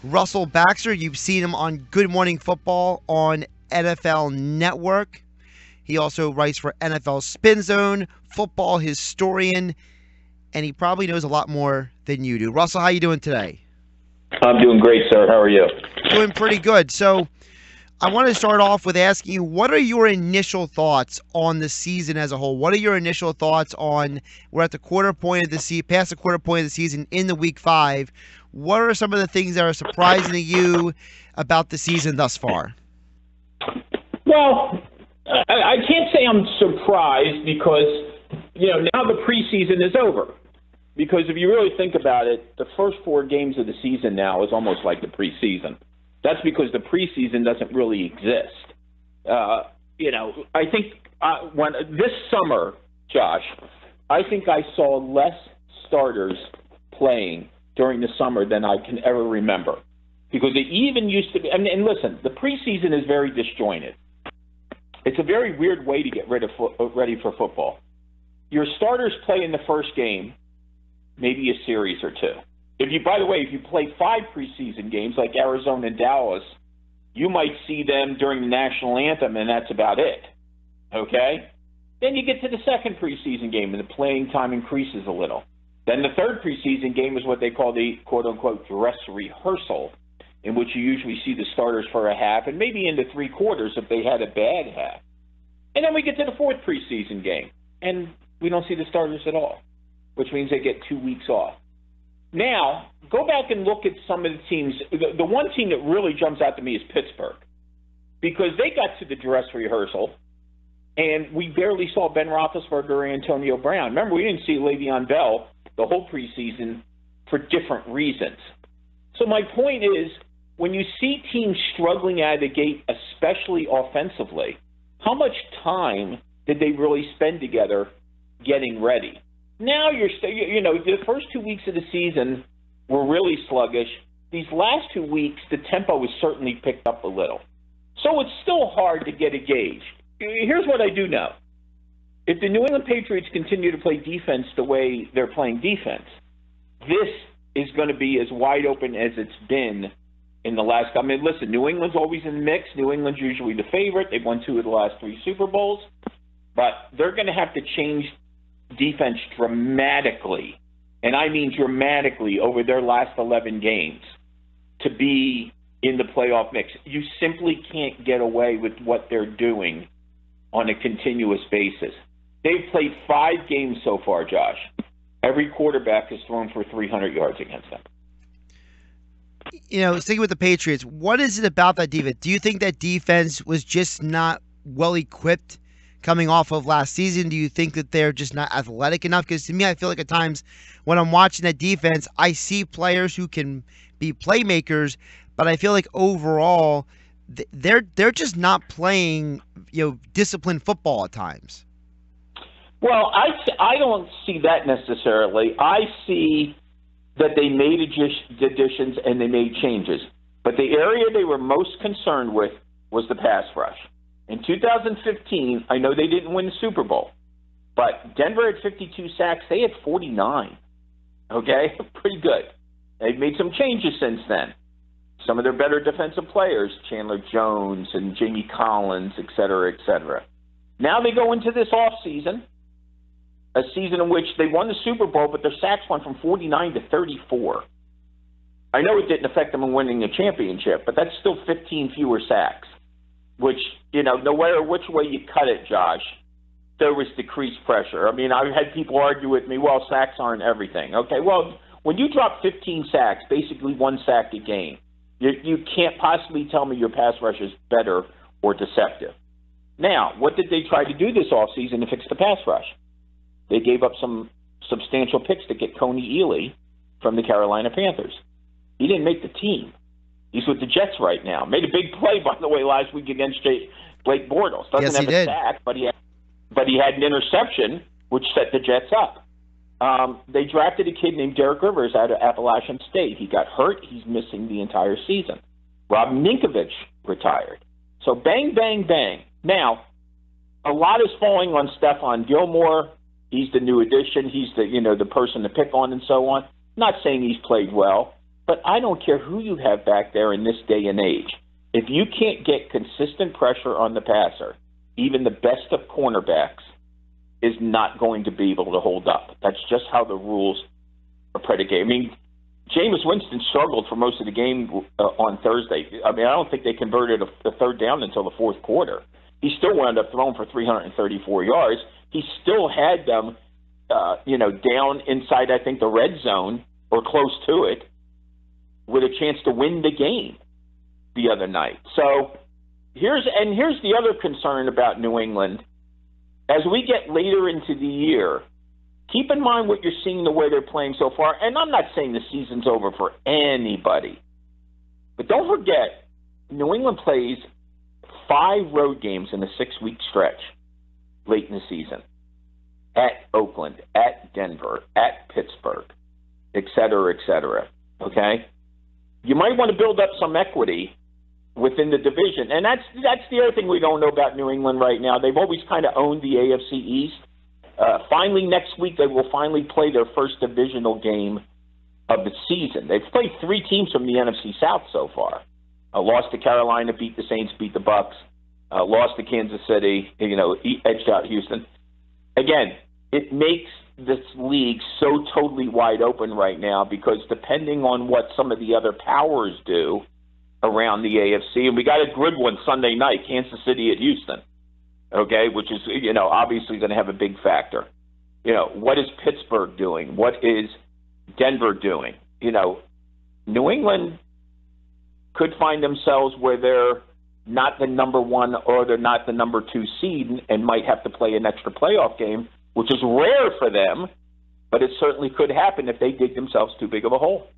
Russell Baxter. You've seen him on Good Morning Football on NFL Network. He also writes for NFL Spin Zone, football historian, and he probably knows a lot more than you do. Russell, how you doing today? I'm doing great, sir. How are you? Doing pretty good. So I want to start off with asking you, what are your initial thoughts on the season as a whole? What are your initial thoughts on, we're at the quarter point of the season, past the quarter point of the season in the Week 5. What are some of the things that are surprising to you about the season thus far? Well, I can't say I'm surprised because, now the preseason is over. Because if you really think about it, the first 4 games of the season now is almost like the preseason. That's because the preseason doesn't really exist. I think when this summer, Josh, I think I saw less starters playing during the summer than I can ever remember. Because it even used to be, and listen, the preseason is very disjointed. It's a very weird way to get ready for football. Your starters play in the first game, maybe a series or 2. If you play 5 preseason games like Arizona and Dallas, you might see them during the national anthem, and that's about it. Okay? Then you get to the second preseason game, and the playing time increases a little. Then the third preseason game is what they call the quote-unquote dress rehearsal, in which you usually see the starters for a half and maybe into 3 quarters if they had a bad half. And then we get to the fourth preseason game, and we don't see the starters at all, which means they get 2 weeks off. Now, go back and look at some of the teams. The one team that really jumps out to me is Pittsburgh, because they got to the dress rehearsal, and we barely saw Ben Roethlisberger or Antonio Brown. Remember, we didn't see Le'Veon Bell the whole preseason for different reasons. So my point is, when you see teams struggling out of the gate, especially offensively, how much time did they really spend together getting ready? Now the first 2 weeks of the season were really sluggish. These last 2 weeks, the tempo has certainly picked up a little. So it's still hard to get a gauge. Here's what I do know. If the New England Patriots continue to play defense the way they're playing defense, this is going to be as wide open as it's been in the last. Listen, New England's always in the mix. New England's usually the favorite. They've won 2 of the last 3 Super Bowls. But they're going to have to change defense dramatically, and I mean dramatically, over their last 11 games to be in the playoff mix. You simply can't get away with what they're doing on a continuous basis. They've played 5 games so far, Josh. Every quarterback has thrown for 300 yards against them. Sticking with the Patriots, what is it about that defense? Do you think that defense was just not well equipped coming off of last season? Do you think that they're just not athletic enough? Because to me, I feel like at times when I'm watching that defense, I see players who can be playmakers, but I feel like overall they're just not playing disciplined football at times. Well, I don't see that necessarily. I see that they made additions and they made changes. But the area they were most concerned with was the pass rush. In 2015, I know they didn't win the Super Bowl, but Denver had 52 sacks. They had 49. Okay? Pretty good. They've made some changes since then. Some of their better defensive players, Chandler Jones and Jamie Collins, et cetera, et cetera. Now they go into this offseason, a season in which they won the Super Bowl, but their sacks went from 49 to 34. I know it didn't affect them in winning a championship, but that's still 15 fewer sacks, which, no matter which way you cut it, Josh, there was decreased pressure. I've had people argue with me, well, sacks aren't everything. Okay, well, when you drop 15 sacks, basically 1 sack a game, you can't possibly tell me your pass rush is better or deceptive. Now, what did they try to do this offseason to fix the pass rush? They gave up some substantial picks to get Coney Ealy from the Carolina Panthers. He didn't make the team. He's with the Jets right now. Made a big play, by the way, last week against Blake Bortles. Doesn't have a sack, but he had an interception, which set the Jets up. They drafted a kid named Derek Rivers out of Appalachian State. He got hurt. He's missing the entire season. Rob Ninkovich retired. So bang, bang, bang. Now, a lot is falling on Stephon Gilmore. He's the new addition. He's the person to pick on and so on. Not saying he's played well, But I don't care who you have back there in this day and age. If you can't get consistent pressure on the passer, even the best of cornerbacks is not going to be able to hold up. That's just how the rules are predicated. I mean, Jameis Winston struggled for most of the game on Thursday. I mean, I don't think they converted a third down until the fourth quarter. He still wound up throwing for 334 yards. He still had them, down inside, I think, the red zone or close to it with a chance to win the game the other night. So here's the other concern about New England. As we get later into the year, keep in mind what you're seeing, the way they're playing so far. And I'm not saying the season's over for anybody. But don't forget, New England plays 5 road games in a 6-week stretch late in the season. At Oakland, at Denver, at Pittsburgh, et cetera, okay? You might want to build up some equity within the division. And that's the other thing we don't know about New England right now. They've always kind of owned the AFC East. Finally, next week, they will finally play their first divisional game of the season. They've played 3 teams from the NFC South so far. Lost to Carolina, beat the Saints, beat the Bucks. Lost to Kansas City, edged out Houston. Again, it makes this league so totally wide open right now because depending on what some of the other powers do around the AFC, and we got a good one Sunday night, Kansas City at Houston, okay, which is, obviously going to have a big factor. What is Pittsburgh doing? What is Denver doing? New England could find themselves where they're not the number 1 or they're not the number 2 seed and might have to play an extra playoff game, which is rare for them, but it certainly could happen if they dig themselves too big of a hole.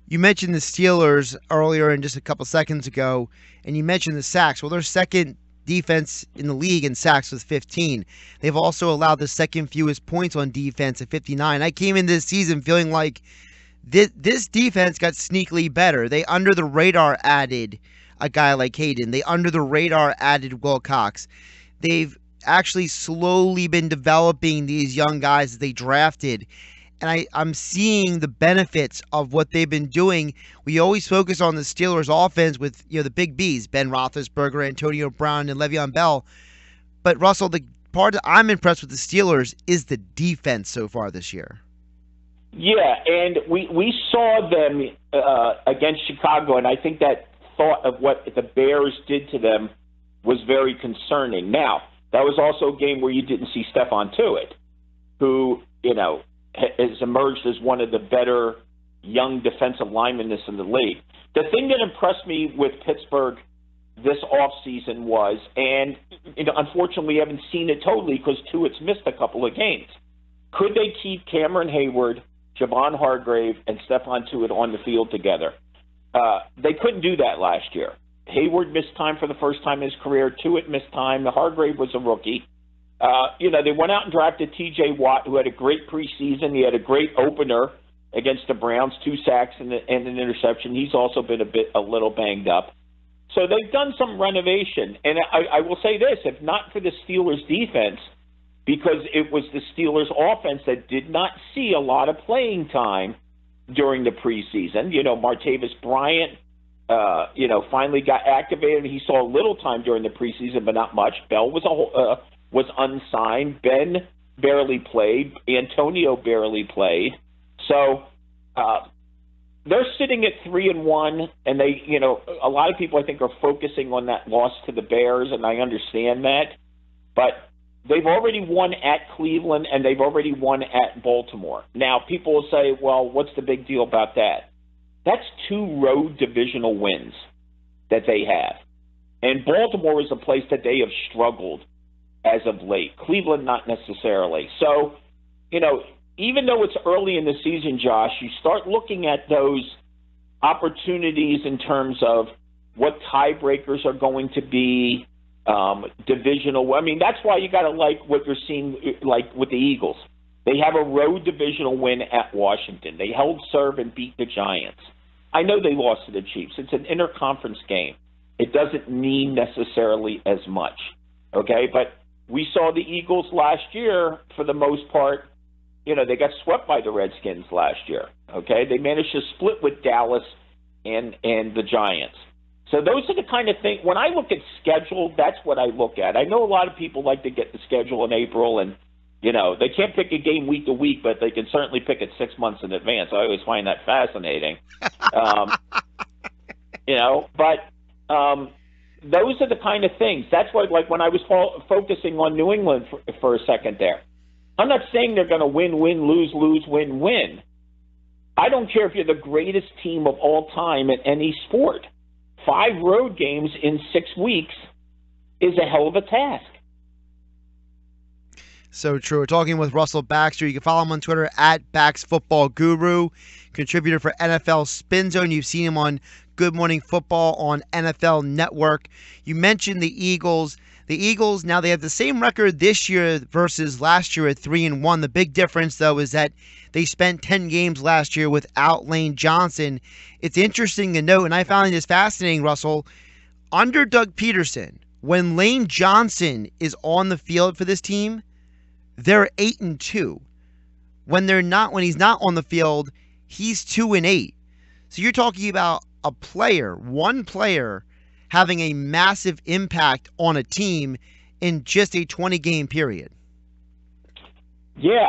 You mentioned the Steelers earlier and just a couple seconds ago, and you mentioned the sacks. Well, they're second defense in the league in sacks with 15. They've also allowed the second fewest points on defense at 59. I came into this season feeling like this defense got sneakily better. They under the radar added a guy like Hayden. They under the radar added Will Cox. They've actually slowly been developing these young guys that they drafted. And I'm seeing the benefits of what they've been doing. We always focus on the Steelers offense with the big Bs, Ben Roethlisberger, Antonio Brown, and Le'Veon Bell. But Russell, the part that I'm impressed with the Steelers is the defense so far this year. Yeah, and we saw them against Chicago, and I think that thought of what the Bears did to them was very concerning. Now, that was also a game where you didn't see Stephon Tuitt, who, has emerged as one of the better young defensive linemen in the league. The thing that impressed me with Pittsburgh this offseason was, and unfortunately we haven't seen it totally because Tuitt's missed a couple of games. Could they keep Cameron Hayward, Javon Hargrave, and Stephon Tuitt on the field together? They couldn't do that last year. Hayward missed time for the first time in his career. Tuitt missed time. Hargrave was a rookie. They went out and drafted T.J. Watt, who had a great preseason. He had a great opener against the Browns, 2 sacks and an interception. He's also been a little banged up. So they've done some renovation. And I will say this, if not for the Steelers' defense, because it was the Steelers' offense that did not see a lot of playing time during the preseason. Martavis Bryant, finally got activated. He saw a little time during the preseason, but not much. Bell was unsigned. Ben barely played. Antonio barely played. So they're sitting at 3-1, and they, a lot of people I think are focusing on that loss to the Bears, and I understand that. But they've already won at Cleveland, and they've already won at Baltimore. Now, people will say, well, what's the big deal about that? That's 2 road divisional wins that they have. And Baltimore is a place that they have struggled as of late. Cleveland, not necessarily. So, even though it's early in the season, Josh, you start looking at those opportunities in terms of what tiebreakers are going to be, divisional. I mean, that's why you got to like what you're seeing, like with the Eagles. They have a road divisional win at Washington. They held serve and beat the Giants. I know they lost to the Chiefs. It's an interconference game. It doesn't mean necessarily as much, okay? But we saw the Eagles last year, for the most part, they got swept by the Redskins last year. Okay, they managed to split with Dallas and the Giants. So those are the kind of things. When I look at schedule, that's what I look at. I know a lot of people like to get the schedule in April, and they can't pick a game week to week, but they can certainly pick it 6 months in advance. I always find that fascinating. But those are the kind of things. That's why, like when I was focusing on New England for a second there, I'm not saying they're going to win, lose, win, win. I don't care if you're the greatest team of all time at any sport. 5 road games in 6 weeks is a hell of a task. So true. We're talking with Russell Baxter. You can follow him on Twitter at BaxFootballGuru, contributor for NFL Spin Zone. You've seen him on Good Morning Football on NFL Network. You mentioned the Eagles. The Eagles, now they have the same record this year versus last year at 3-1. The big difference, though, is that they spent 10 games last year without Lane Johnson. It's interesting to note, and I found this fascinating, Russell, under Doug Peterson, when Lane Johnson is on the field for this team, they're 8-2. When he's not on the field, he's 2-8. So you're talking about one player having a massive impact on a team in just a 20-game period. Yeah,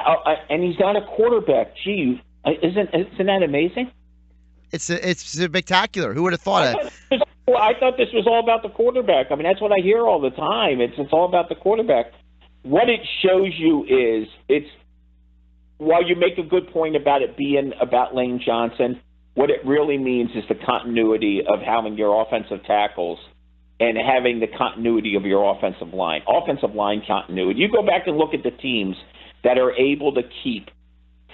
and he's not a quarterback. Gee, isn't that amazing? It's spectacular. Who would have thought it? I thought this was all about the quarterback. I mean, that's what I hear all the time. It's all about the quarterback. What it shows you is while you make a good point about it being about Lane Johnson, what it really means is the continuity of having your offensive tackles and having the continuity of your offensive line. Offensive line continuity. You go back and look at the teams that are able to keep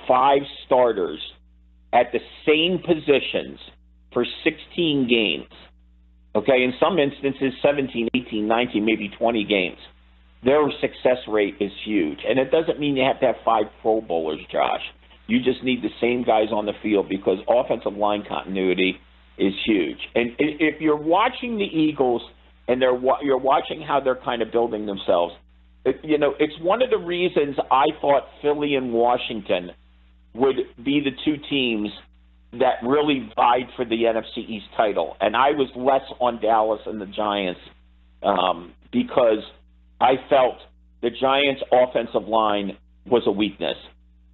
5 starters at the same positions for 16 games. Okay, in some instances, 17, 18, 19, maybe 20 games. Their success rate is huge. And it doesn't mean you have to have 5 Pro Bowlers, Josh. You just need the same guys on the field because offensive line continuity is huge. And if you're watching the Eagles and you're watching how they're kind of building themselves, it's one of the reasons I thought Philly and Washington would be the 2 teams that really vied for the NFC East title. And I was less on Dallas and the Giants because I felt the Giants' offensive line was a weakness.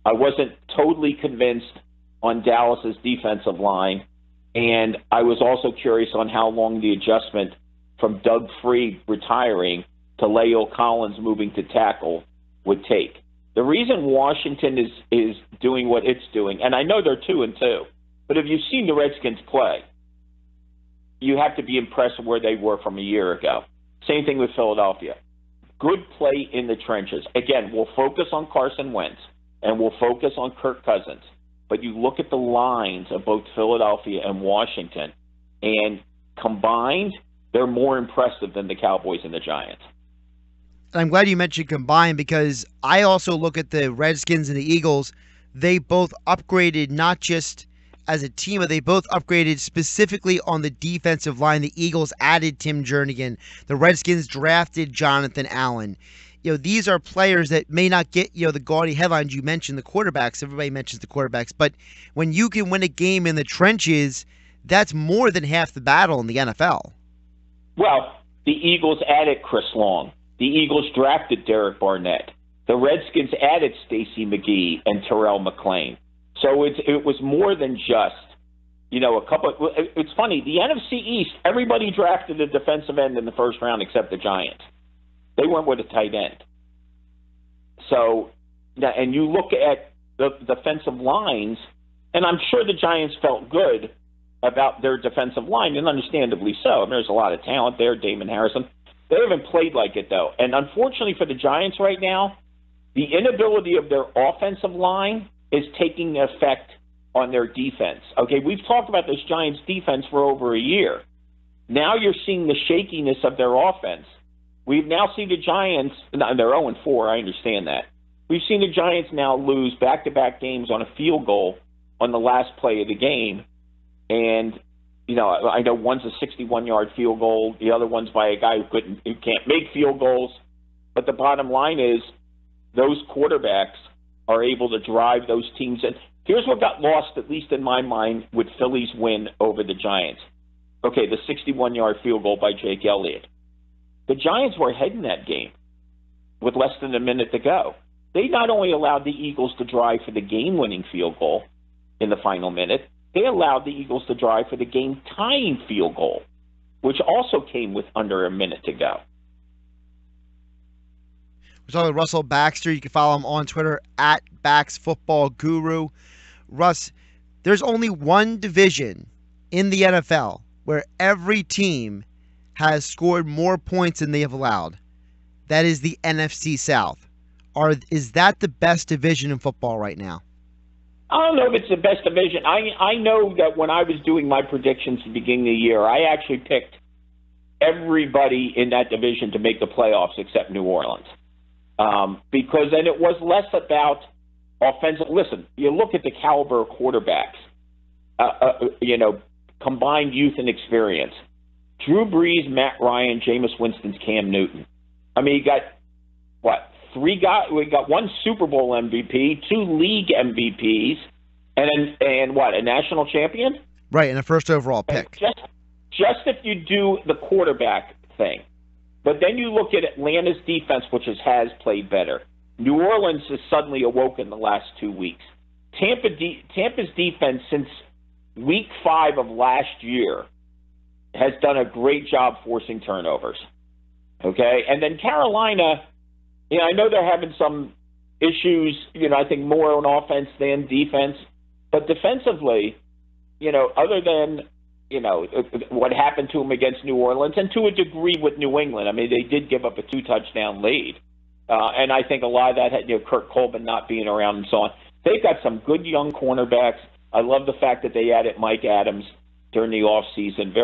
I wasn't totally convinced on Dallas's defensive line, and I was also curious on how long the adjustment from Doug Freed retiring to Leo Collins moving to tackle would take. The reason Washington is doing what it's doing, and I know they're 2-2, but if you've seen the Redskins play, you have to be impressed with where they were from a year ago. Same thing with Philadelphia. Good play in the trenches. Again, we'll focus on Carson Wentz. And we'll focus on Kirk Cousins. But you look at the lines of both Philadelphia and Washington, and combined, they're more impressive than the Cowboys and the Giants. I'm glad you mentioned combined because I also look at the Redskins and the Eagles. They both upgraded not just as a team, but they both upgraded specifically on the defensive line. The Eagles added Tim Jernigan. The Redskins drafted Jonathan Allen. These are players that may not get, the gaudy headlines. You mentioned the quarterbacks. Everybody mentions the quarterbacks. But when you can win a game in the trenches, that's more than half the battle in the NFL. Well, the Eagles added Chris Long. The Eagles drafted Derek Barnett. The Redskins added Stacey McGee and Terrell McClain. So it was more than just, a couple. It's funny. The NFC East, everybody drafted a defensive end in the first round except the Giants. They went with a tight end. So, and you look at the defensive lines, and I'm sure the Giants felt good about their defensive line, and understandably so. I mean, there's a lot of talent there, Damon Harrison. They haven't played like it, though. And unfortunately for the Giants right now, the inability of their offensive line is taking effect on their defense. Okay, we've talked about this Giants defense for over a year. Now you're seeing the shakiness of their offense. We've now seen the Giants, and they're 0-4, I understand that. We've seen the Giants now lose back-to-back games on a field goal on the last play of the game. And, I know one's a 61-yard field goal. The other one's by a guy who can't make field goals. But the bottom line is those quarterbacks are able to drive those teams. And here's what got lost, at least in my mind, with Philly's win over the Giants. Okay, the 61-yard field goal by Jake Elliott. The Giants were ahead in that game with less than a minute to go. They not only allowed the Eagles to drive for the game-winning field goal in the final minute, they allowed the Eagles to drive for the game-tying field goal, which also came with under a minute to go. We're talking with Russell Baxter. You can follow him on Twitter at BaxFootballGuru. Russ, there's only one division in the NFL where every team has scored more points than they have allowed. That is the NFC South. Is that the best division in football right now? I don't know if it's the best division. I know that when I was doing my predictions at the beginning of the year, I actually picked everybody in that division to make the playoffs except New Orleans. Because then it was less about offensive. Listen, you look at the caliber of quarterbacks, combined youth and experience. Drew Brees, Matt Ryan, Jameis Winston's Cam Newton. I mean, you got, three guys? We got one Super Bowl MVP, two league MVPs, and a national champion? Right, and a first overall pick. Just if you do the quarterback thing. But then you look at Atlanta's defense, which has played better. New Orleans has suddenly awoken the last 2 weeks. Tampa's defense since week 5 of last year has done a great job forcing turnovers. Okay? And then Carolina, I know they're having some issues, I think more on offense than defense. But defensively, other than, what happened to them against New Orleans, and to a degree with New England. I mean, they did give up a 2-touchdown lead. And I think a lot of that had, Kurt Coleman not being around and so on. They've got some good young cornerbacks. I love the fact that they added Mike Adams during the offseason.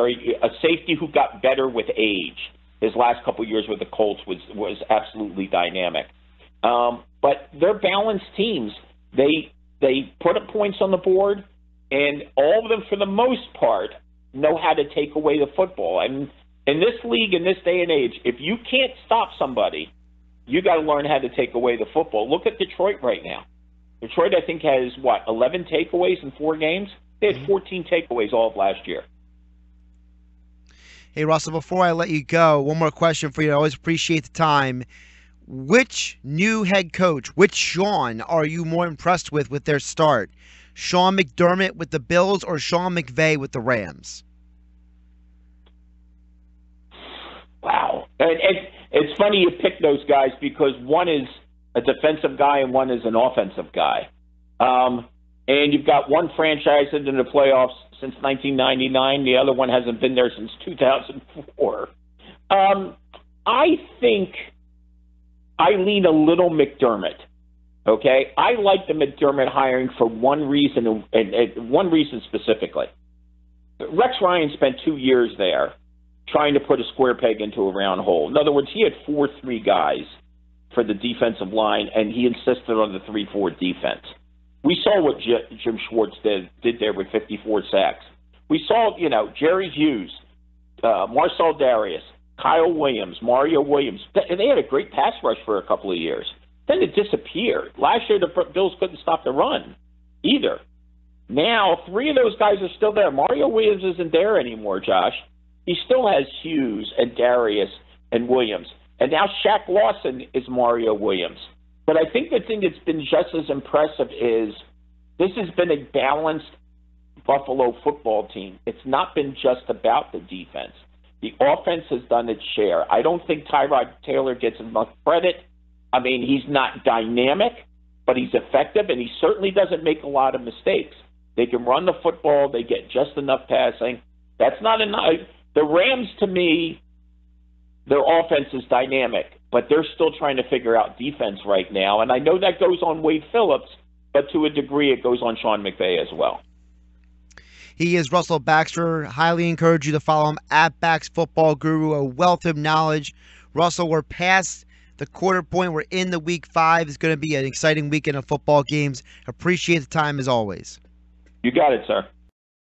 A safety who got better with age. His last couple of years with the Colts was absolutely dynamic. But they're balanced teams. They put up points on the board, and all of them, for the most part, know how to take away the football. And in this league, in this day and age, if you can't stop somebody, you got to learn how to take away the football. Look at Detroit right now. Detroit, I think, has, 11 takeaways in 4 games? They had 14 takeaways all of last year. Hey, Russell, before I let you go, one more question for you. I always appreciate the time. Which new head coach, which Sean, are you more impressed with their start? Sean McDermott with the Bills or Sean McVay with the Rams? Wow. And it's funny you pick those guys because one is a defensive guy and one is an offensive guy. And you've got one franchise into the playoffs since 1999. The other one hasn't been there since 2004. I think I lean a little McDermott. Okay? I like the McDermott hiring for one reason, and one reason specifically. Rex Ryan spent 2 years there trying to put a square peg into a round hole. In other words, he had 4-3 guys for the defensive line, and he insisted on the 3-4 defense. We saw what Jim Schwartz did there with 54 sacks. We saw, Jerry Hughes, Marcel Darius, Kyle Williams, Mario Williams. They had a great pass rush for a couple of years. Then it disappeared. Last year, the Bills couldn't stop the run either. Now, 3 of those guys are still there. Mario Williams isn't there anymore, Josh. He still has Hughes and Darius and Williams. And now Shaq Lawson is Mario Williams. But I think the thing that's been just as impressive is this has been a balanced Buffalo football team. It's not been just about the defense. The offense has done its share. I don't think Tyrod Taylor gets enough credit. I mean, he's not dynamic, but he's effective, and he certainly doesn't make a lot of mistakes. They can run the football. They get just enough passing. That's not enough. The Rams, to me, their offense is dynamic, but they're still trying to figure out defense right now. And I know that goes on Wade Phillips, but to a degree it goes on Sean McVay as well. He is Russell Baxter. Highly encourage you to follow him at BaxFootballGuru, a wealth of knowledge. Russell, we're past the quarter point. We're in the week 5. It's going to be an exciting weekend of football games. Appreciate the time as always. You got it, sir.